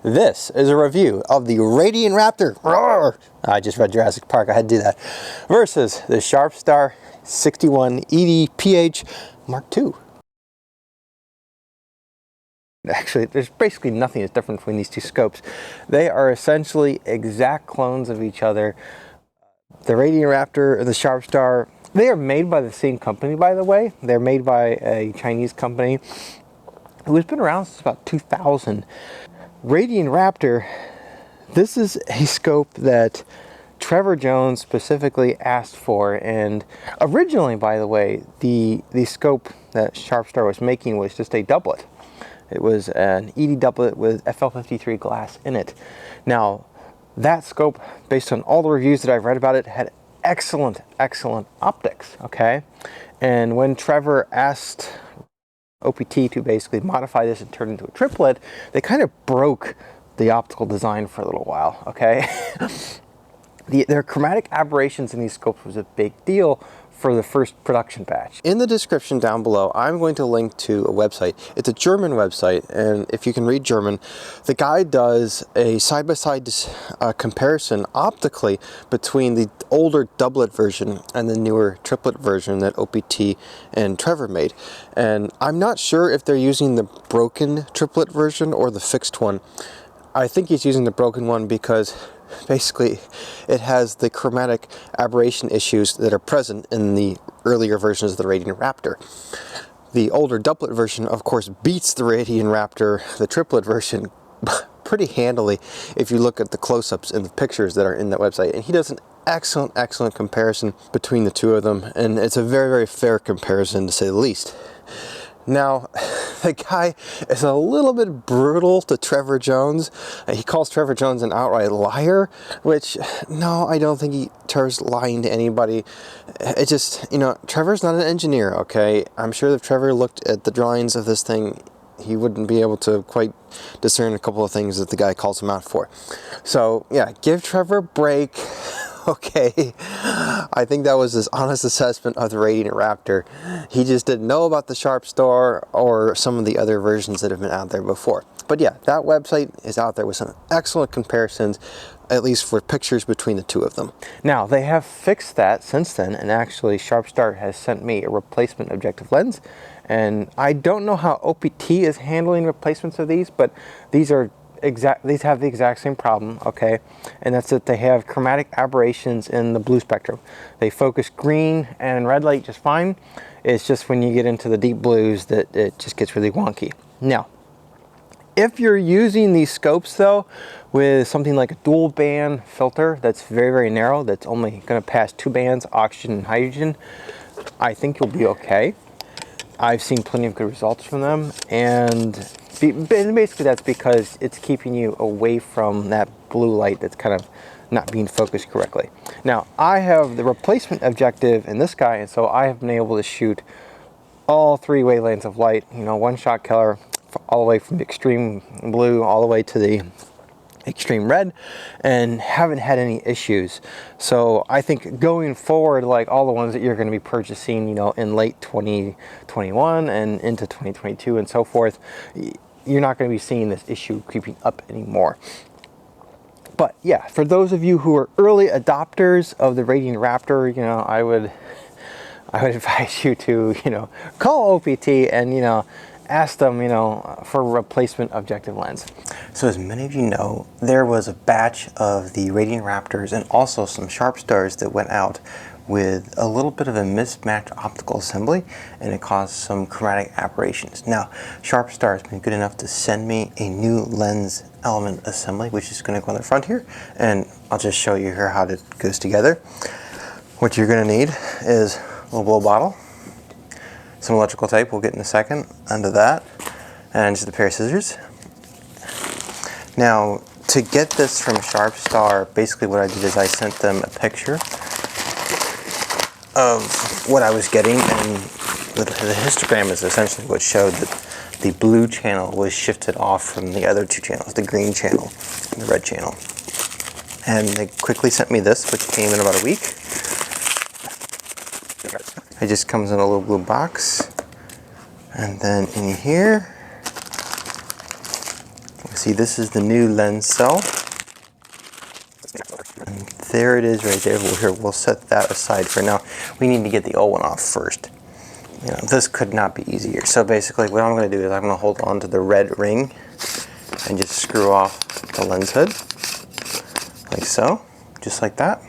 This is a review of the Radian Raptor. Roar! I just read Jurassic Park, I had to do that. Versus the Sharpstar 61 EDPH Mark II. Actually, there's basically nothing that's different between these two scopes. They are essentially exact clones of each other. The Radian Raptor and the Sharpstar, they are made by the same company, by the way. They're made by a Chinese company who has been around since about 2000. Radian Raptor, this is a scope that Trevor Jones specifically asked for, and originally, by the way, the scope that Sharpstar was making was just a doublet. It was an ED doublet with FL53 glass in it. Now, that scope, based on all the reviews that I've read about it, had excellent optics, okay? And when Trevor asked OPT to basically modify this and turn it into a triplet, they kind of broke the optical design for a little while, okay? Their chromatic aberrations in these scopes was a big deal for the first production batch. In the description down below, I'm going to link to a website. It's a German website, and if you can read German, the guy does a side-by-side comparison optically between the older doublet version and the newer triplet version that OPT and Trevor made. And I'm not sure if they're using the broken triplet version or the fixed one. I think he's using the broken one because basically it has the chromatic aberration issues that are present in the earlier versions of the Radian Raptor. The older doublet version, of course, beats the Radian Raptor, the triplet version, pretty handily if you look at the close-ups and the pictures that are in that website. And he does an excellent comparison between the two of them, and it's a very fair comparison, to say the least. Now, the guy is a little bit brutal to Trevor Jones. He calls Trevor Jones an outright liar, which, no, I don't think Trevor's lying to anybody. It just, you know, Trevor's not an engineer, okay? I'm sure if Trevor looked at the drawings of this thing, he wouldn't be able to quite discern a couple of things that the guy calls him out for. So, yeah, give Trevor a break. Okay, I think that was his honest assessment of the Radian Raptor. He just didn't know about the Sharpstar or some of the other versions that have been out there before. But yeah, that website is out there with some excellent comparisons, at least for pictures between the two of them. Now, they have fixed that since then, and actually Sharpstar has sent me a replacement objective lens. And I don't know how OPT is handling replacements of these, but these have the exact same problem, okay? And that's that they have chromatic aberrations in the blue spectrum. They focus green and red light just fine. It's just when you get into the deep blues that it just gets really wonky. Now, if you're using these scopes though, with something like a dual band filter that's very narrow, that's only gonna pass 2 bands, oxygen and hydrogen, I think you'll be okay. I've seen plenty of good results from them, and basically that's because it's keeping you away from that blue light that's kind of not being focused correctly. Now, I have the replacement objective in this guy, and so I have been able to shoot all 3 wavelengths of light, you know, one-shot killer, all the way from the extreme blue all the way to the extreme red, and haven't had any issues. So I think going forward, like all the ones that you're going to be purchasing, you know, in late 2021 and into 2022 and so forth, you're not going to be seeing this issue creeping up anymore. But yeah, for those of you who are early adopters of the Radian Raptor, you know, I would advise you to, you know, call OPT and, you know, ask them, you know, for a replacement objective lens. So as many of you know, there was a batch of the Radian Raptors and also some Sharpstars that went out with a little bit of a mismatched optical assembly, and it caused some chromatic aberrations. Now, Sharpstar has been good enough to send me a new lens element assembly, which is going to go on the front here, and I'll just show you here how it goes together. What you're going to need is a little blow bottle, some electrical tape, we'll get in a second, under that, and just a pair of scissors. Now, to get this from Sharpstar, basically what I did is I sent them a picture of what I was getting, and the histogram is essentially what showed that the blue channel was shifted off from the other 2 channels, the green channel and the red channel. And they quickly sent me this, which came in about a week. It just comes in a little blue box, and then in here See, this is the new lens cell. And there it is right there. We'll set that aside for now. We need to get the old one off first. You know, this could not be easier. So basically what I'm going to do is I'm going to hold on to the red ring and just screw off the lens hood. Like so. Just like that.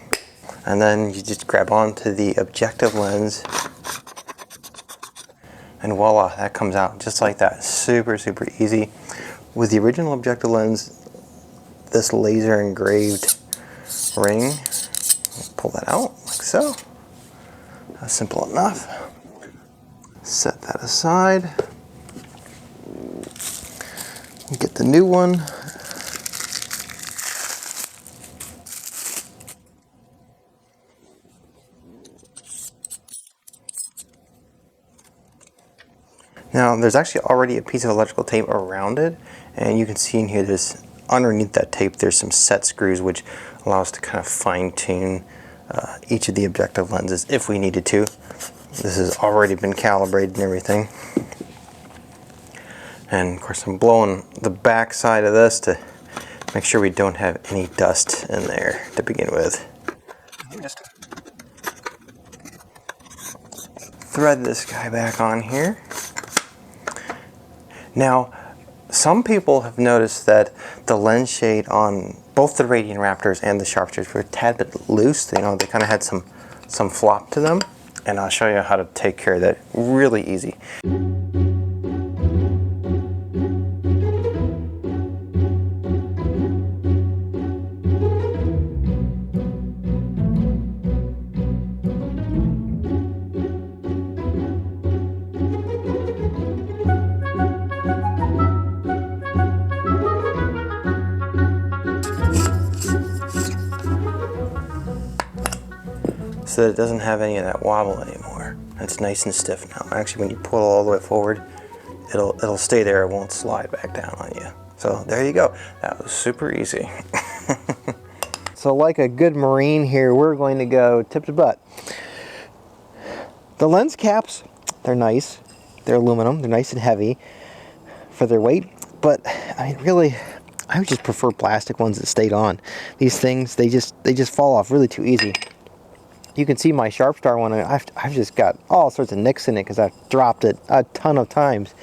And then you just grab onto the objective lens. And voila, that comes out just like that. Super, super easy. With the original objective lens, this laser engraved ring, pull that out like so. That's simple enough. Set that aside. Get the new one. Now there's actually already a piece of electrical tape around it, and you can see in here there's underneath that tape there's some set screws which allow us to kind of fine-tune each of the objective lenses if we needed to. This has already been calibrated and everything. And of course I'm blowing the back side of this to make sure we don't have any dust in there to begin with. Just thread this guy back on here. Now, some people have noticed that the lens shade on both the Radian Raptors and the Sharpstars were a tad bit loose. You know, they kind of had some flop to them, and I'll show you how to take care of that really easy. So that it doesn't have any of that wobble anymore. It's nice and stiff now. Actually, when you pull it all the way forward, it'll stay there. It won't slide back down on you. So there you go. That was super easy. So like a good Marine here, we're going to go tip to butt. The lens caps, they're nice. They're aluminum. They're nice and heavy for their weight. But I mean, really, I would just prefer plastic ones that stayed on. These things, they just fall off really too easy. You can see my Sharpstar one, I've just got all sorts of nicks in it because I've dropped it a ton of times.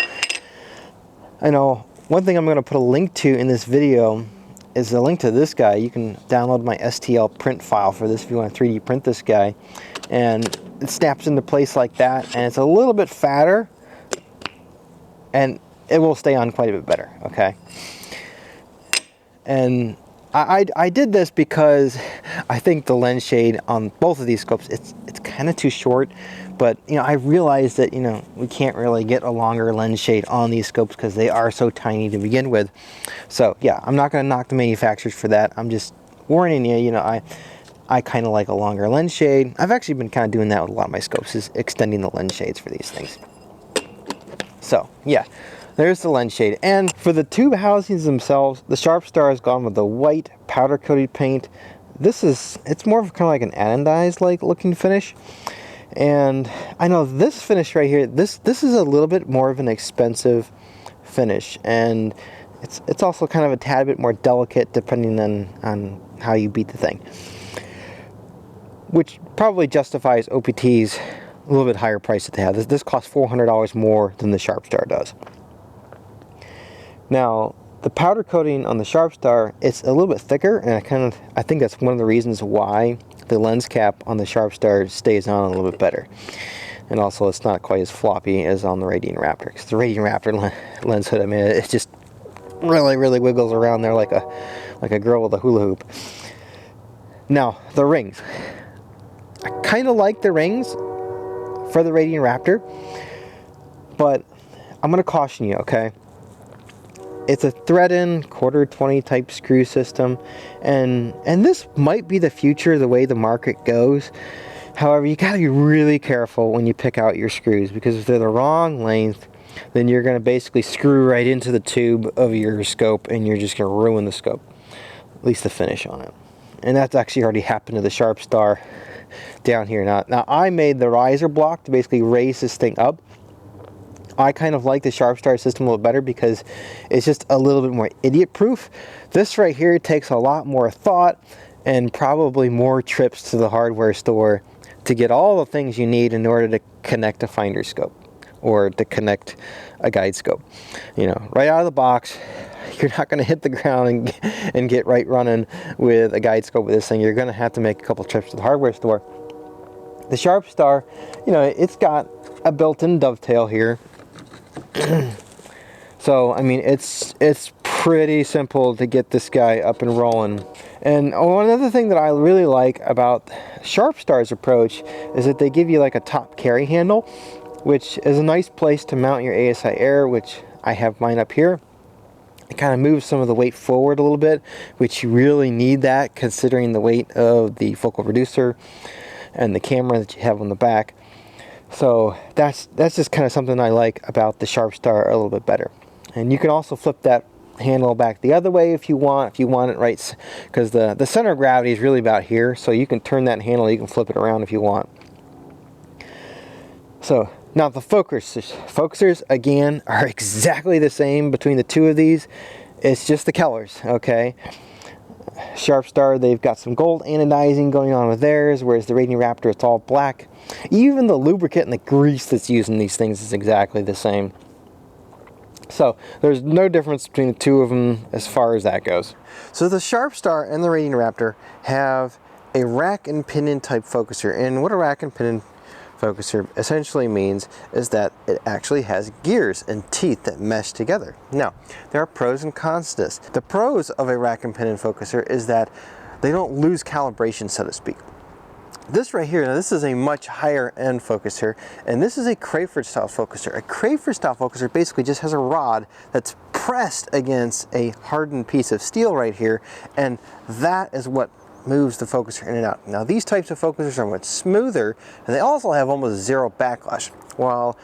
I know one thing I'm going to put a link to in this video is a link to this guy. You can download my STL print file for this if you want to 3D print this guy. And it snaps into place like that, and it's a little bit fatter, and it will stay on quite a bit better, okay? And I did this because I think the lens shade on both of these scopes, it's kind of too short, but you know, I realized that, you know, we can't really get a longer lens shade on these scopes because they are so tiny to begin with. So yeah, I'm not going to knock the manufacturers for that. I'm just warning you, you know, I kind of like a longer lens shade. I've actually been kind of doing that with a lot of my scopes, is extending the lens shades for these things. So yeah, there's the lens shade. And for the tube housings themselves, the Sharpstar has gone with the white powder coated paint. It's more of kind of like an anodized like looking finish. And I know this finish right here, this is a little bit more of an expensive finish, and it's also kind of a tad bit more delicate depending on how you beat the thing, which probably justifies OPT's a little bit higher price that they have. This costs $400 more than the Sharpstar does. Now, the powder coating on the Sharpstar, it's a little bit thicker, and I think that's one of the reasons why the lens cap on the Sharpstar stays on a little bit better. And also, it's not quite as floppy as on the Radian Raptor, because the Radian Raptor lens hood, I mean, it just really, really wiggles around there like a girl with a hula hoop. Now, the rings. I kind of like the rings for the Radian Raptor, but I'm going to caution you, okay? It's a thread-in, quarter 20 type screw system, and this might be the future, the way the market goes. However, you gotta be really careful when you pick out your screws, because if they're the wrong length, then you're gonna basically screw right into the tube of your scope, and you're just gonna ruin the scope, at least the finish on it. And that's actually already happened to the Sharpstar down here. Now I made the riser block to basically raise this thing up I kind of like the Sharpstar system a little better because it's just a little bit more idiot proof. This right here takes a lot more thought and probably more trips to the hardware store to get all the things you need in order to connect a finder scope or to connect a guide scope. You know, right out of the box, you're not going to hit the ground and get right running with a guide scope with this thing. You're going to have to make a couple trips to the hardware store. The Sharpstar, you know, it's got a built-in dovetail here. So, I mean, it's pretty simple to get this guy up and rolling. And one other thing that I really like about Sharpstar's approach is that they give you like a top carry handle, which is a nice place to mount your ASI Air, which I have mine up here. It kind of moves some of the weight forward a little bit, which you really need that considering the weight of the focal reducer and the camera that you have on the back. So that's just kind of something I like about the Sharpstar a little bit better. And you can also flip that handle back the other way if you want it right, because the center of gravity is really about here, so you can turn that handle, you can flip it around if you want. So now the focusers again are exactly the same between the two of these. It's just the colors, okay? Sharpstar, they've got some gold anodizing going on with theirs, whereas the Radian Raptor, it's all black. Even the lubricant and the grease that's used in these things is exactly the same. So there's no difference between the two of them as far as that goes. So the Sharpstar and the Radian Raptor have a rack and pinion type focuser, and what a rack and pinion focuser essentially means is that it actually has gears and teeth that mesh together. Now, there are pros and cons to this. The pros of a rack and pinion focuser is that they don't lose calibration, so to speak. This right here, now this is a much higher end focuser, and this is a Crayford style focuser. A Crayford style focuser basically just has a rod that's pressed against a hardened piece of steel right here, and that is what moves the focuser in and out. Now these types of focusers are much smoother, and they also have almost zero backlash, while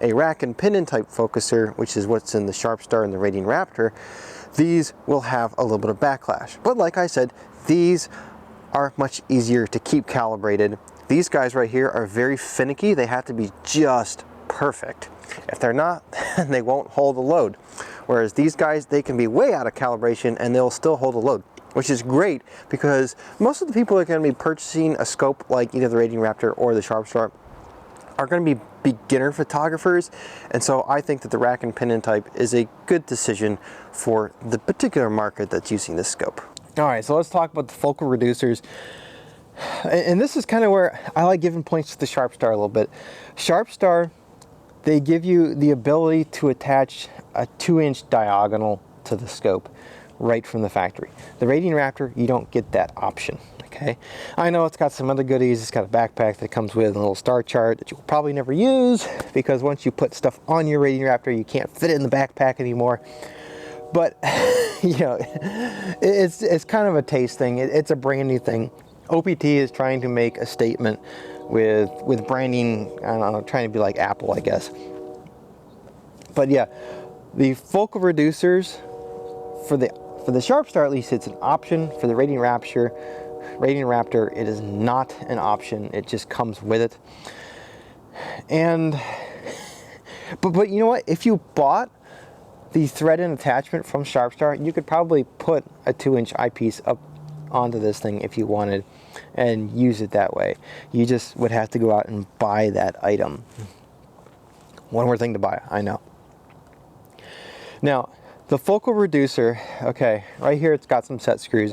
a rack and pinion type focuser, which is what's in the Sharpstar and the Radian Raptor, these will have a little bit of backlash. But like I said, these are much easier to keep calibrated. These guys right here are very finicky. They have to be just perfect. If they're not, they won't hold the load. Whereas these guys, they can be way out of calibration and they'll still hold the load, which is great because most of the people that are going to be purchasing a scope like either the Radian Raptor or the Sharpstar are going to be beginner photographers, and so I think that the rack and pinion type is a good decision for the particular market that's using this scope. All right, so let's talk about the focal reducers. And this is kind of where I like giving points to the Sharpstar a little bit. Sharpstar, they give you the ability to attach a 2-inch diagonal to the scope right from the factory. The Radian Raptor, you don't get that option, okay? I know it's got some other goodies. It's got a backpack that comes with a little star chart that you'll probably never use because once you put stuff on your Radian Raptor, you can't fit it in the backpack anymore. But, you know, it's kind of a taste thing. It's a branding thing. OPT is trying to make a statement with branding, I don't know, trying to be like Apple, I guess. But yeah, the focal reducers, for the Sharpstar at least, it's an option. For the Radian Raptor, it is not an option. It just comes with it. And, but you know what? If you bought the thread and attachment from Sharpstar, you could probably put a 2-inch eyepiece up onto this thing if you wanted and use it that way. You just would have to go out and buy that item. One more thing to buy, I know. Now, the focal reducer, okay, right here it's got some set screws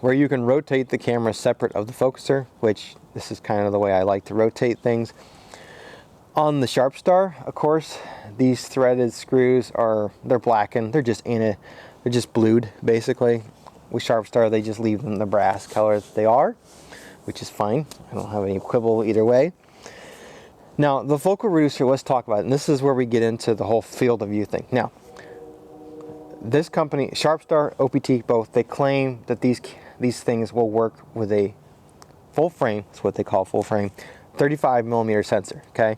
where you can rotate the camera separate of the focuser, which this is kind of the way I like to rotate things. On the Sharpstar, of course, these threaded screws they're blackened. They're just blued, basically. With Sharpstar, they just leave them the brass color that they are, which is fine. I don't have any quibble either way. Now, the focal reducer, let's talk about it. And this is where we get into the whole field of view thing. Now, this company, Sharpstar, OPT, both, they claim that these things will work with a full frame. That's what they call full frame, 35mm sensor, okay?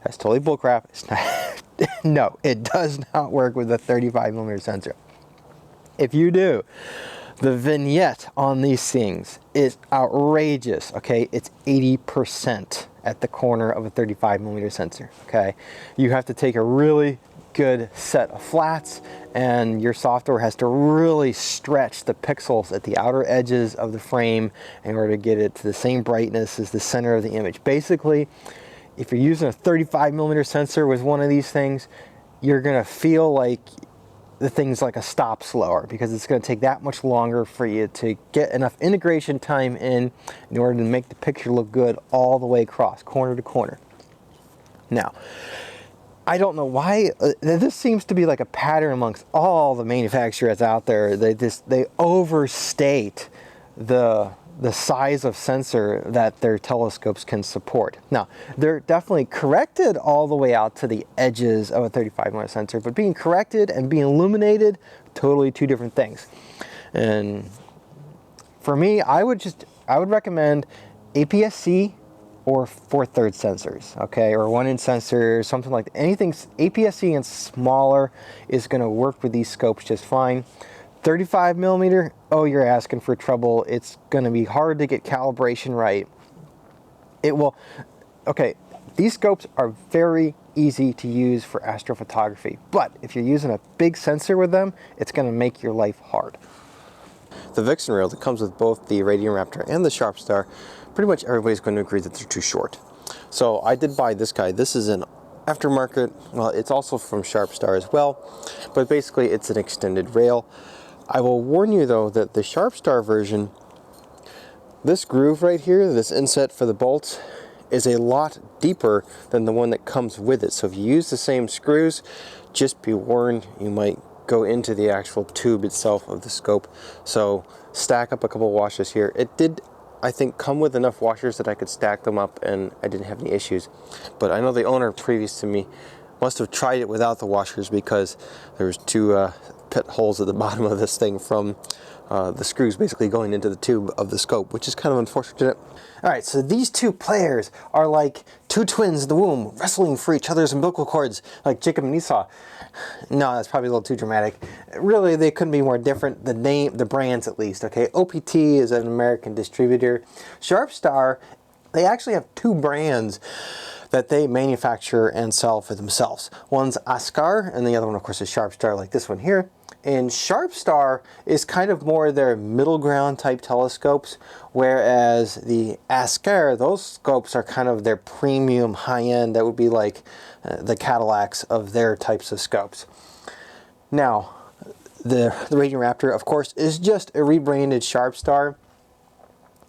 That's totally bullcrap. It's not. No, it does not work with a 35mm sensor. If you do, the vignette on these things is outrageous, okay? It's 80% at the corner of a 35mm sensor, okay? You have to take a really good set of flats, and your software has to really stretch the pixels at the outer edges of the frame in order to get it to the same brightness as the center of the image. Basically, if you're using a 35mm sensor with one of these things, you're gonna feel like the thing's like a stop slower, because it's going to take that much longer for you to get enough integration time in order to make the picture look good all the way across, corner to corner. Now, I don't know why, this seems to be like a pattern amongst all the manufacturers out there. They overstate the size of sensor that their telescopes can support. Now, they're definitely corrected all the way out to the edges of a 35mm sensor, but being corrected and being illuminated, totally two different things. And for me, I would recommend APS-C or 4/3 sensors, okay, or 1-inch sensor, something like that. Anything APS-C and smaller is going to work with these scopes just fine. 35mm, oh, you're asking for trouble. It's going to be hard to get calibration right. It will, okay, these scopes are very easy to use for astrophotography, but if you're using a big sensor with them, it's going to make your life hard. The Vixen Reel that comes with both the Radian Raptor and the Sharpstar, pretty much everybody's going to agree that they're too short. So I did buy this guy. This is an aftermarket, well, it's also from Sharpstar as well, but basically it's an extended rail. I will warn you though that the Sharpstar version, this groove right here, this inset for the bolts, is a lot deeper than the one that comes with it. So if you use the same screws, just be warned, you might go into the actual tube itself of the scope. So stack up a couple washers here. It did, I think, come with enough washers that I could stack them up and I didn't have any issues. But I know the owner previous to me must have tried it without the washers, because there was two pit holes at the bottom of this thing from the screws basically going into the tube of the scope, which is kind of unfortunate. All right, so these two players are like two twins in the womb wrestling for each other's umbilical cords, like Jacob and Esau. No, that's probably a little too dramatic. Really, they couldn't be more different. The name, the brands at least, okay? OPT is an American distributor. Sharpstar, they actually have two brands that they manufacture and sell for themselves. One's Oscar, and the other one, of course, is Sharpstar, like this one here. And Sharpstar is kind of more their middle ground type telescopes, whereas the Oscar, those scopes are kind of their premium high-end. That would be like the Cadillacs of their types of scopes. Now, the Radian Raptor, of course, is just a rebranded Sharpstar.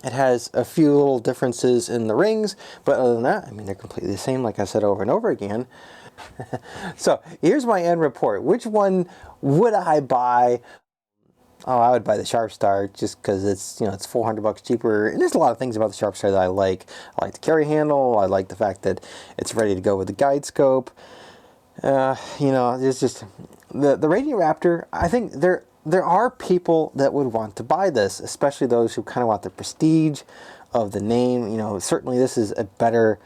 It has a few little differences in the rings, but other than that, I mean, they're completely the same, like I said over and over again. So here's my end report. Which one would I buy? Oh, I would buy the Sharpstar just because it's, you know, it's $400 cheaper. And there's a lot of things about the Sharpstar that I like. I like the carry handle. I like the fact that it's ready to go with the guide scope. You know, there's just the Radian Raptor. I think there are people that would want to buy this, especially those who kind of want the prestige of the name. You know, certainly this is a better,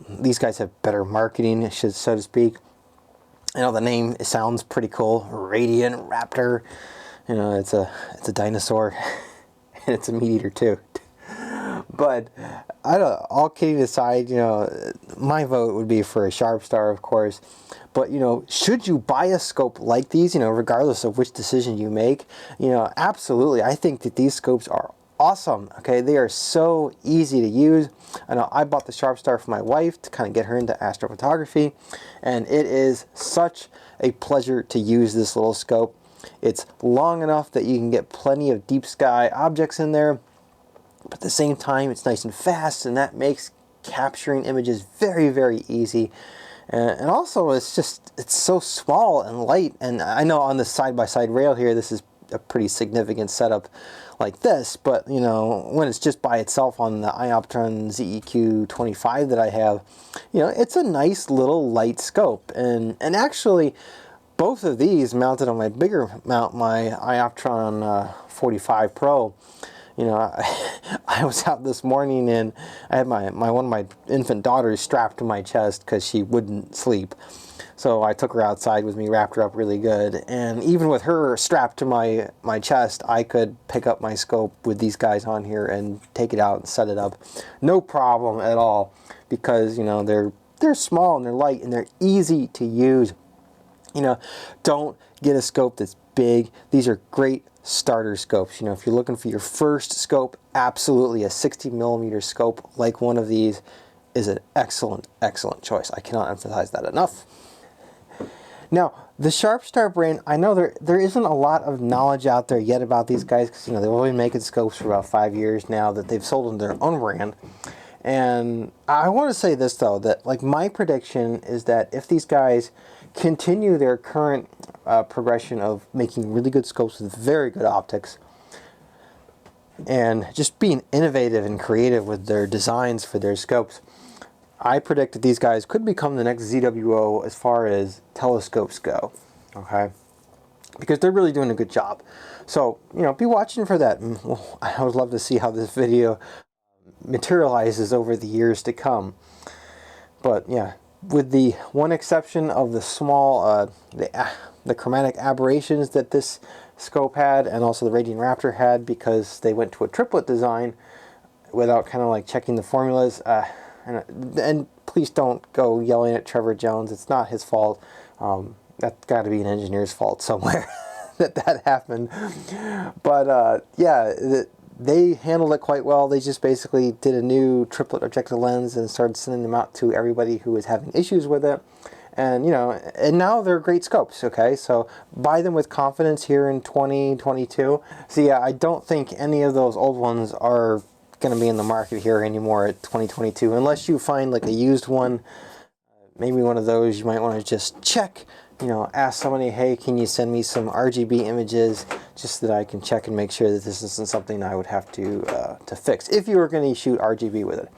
these guys have better marketing, so to speak. You know, the name, it sounds pretty cool. Radian Raptor. You know, it's a dinosaur, and it's a meat eater too. But I don't, all kidding aside, you know, my vote would be for a Sharpstar, of course. But, you know, should you buy a scope like these, you know, regardless of which decision you make, you know, absolutely. I think that these scopes are awesome. Okay, they are so easy to use. I know I bought the Sharpstar for my wife to kind of get her into astrophotography, and it is such a pleasure to use this little scope. It's long enough that you can get plenty of deep sky objects in there, but at the same time it's nice and fast, and that makes capturing images very, very easy. And also it's so small and light. And I know on the side-by-side rail here, this is a pretty significant setup like this, but you know, when it's just by itself on the Ioptron ZEQ 25 that I have, you know, it's a nice little light scope. And actually both of these mounted on my bigger mount, my Ioptron 45 Pro. You know, I was out this morning and I had one of my infant daughters strapped to my chest because she wouldn't sleep. So I took her outside with me, wrapped her up really good, and even with her strapped to my chest, I could pick up my scope with these guys on here and take it out and set it up. No problem at all, because, you know, they're small and they're light and they're easy to use. You know, don't get a scope that's big. These are great starter scopes. You know, if you're looking for your first scope, absolutely a 60mm scope like one of these is an excellent, excellent choice. I cannot emphasize that enough. Now, the Sharpstar brand, I know there isn't a lot of knowledge out there yet about these guys, because, you know, they've only been making scopes for about 5 years now that they've sold under their own brand. And I want to say this, though, that, like, my prediction is that if these guys continue their current progression of making really good scopes with very good optics, and just being innovative and creative with their designs for their scopes, I predict that these guys could become the next ZWO as far as telescopes go, okay? Because they're really doing a good job. So, you know, be watching for that. And, well, I would love to see how this video materializes over the years to come. But, yeah, with the one exception of the small, the chromatic aberrations that this scope had, and also the Radian Raptor had, because they went to a triplet design without kind of like checking the formulas. And please don't go yelling at Trevor Jones. It's not his fault. That's got to be an engineer's fault somewhere that happened. But yeah, they handled it quite well. They just basically did a new triplet objective lens and started sending them out to everybody who was having issues with it. And, you know, and now they're great scopes, okay? So buy them with confidence here in 2022. So yeah, I don't think any of those old ones are going to be in the market here anymore at 2022, unless you find like a used one. Maybe one of those you might want to just check, you know, ask somebody, hey, can you send me some RGB images just so that I can check and make sure that this isn't something I would have to fix if you were going to shoot RGB with it.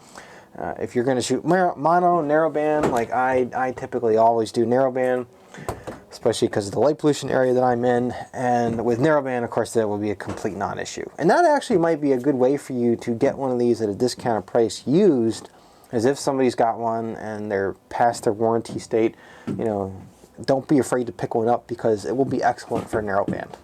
If you're going to shoot mono, narrowband, like I typically always do narrowband, especially because of the light pollution area that I'm in. And with narrowband, of course, that will be a complete non-issue. And that actually might be a good way for you to get one of these at a discounted price used, as if somebody's got one and they're past their warranty state. You know, don't be afraid to pick one up, because it will be excellent for narrowband.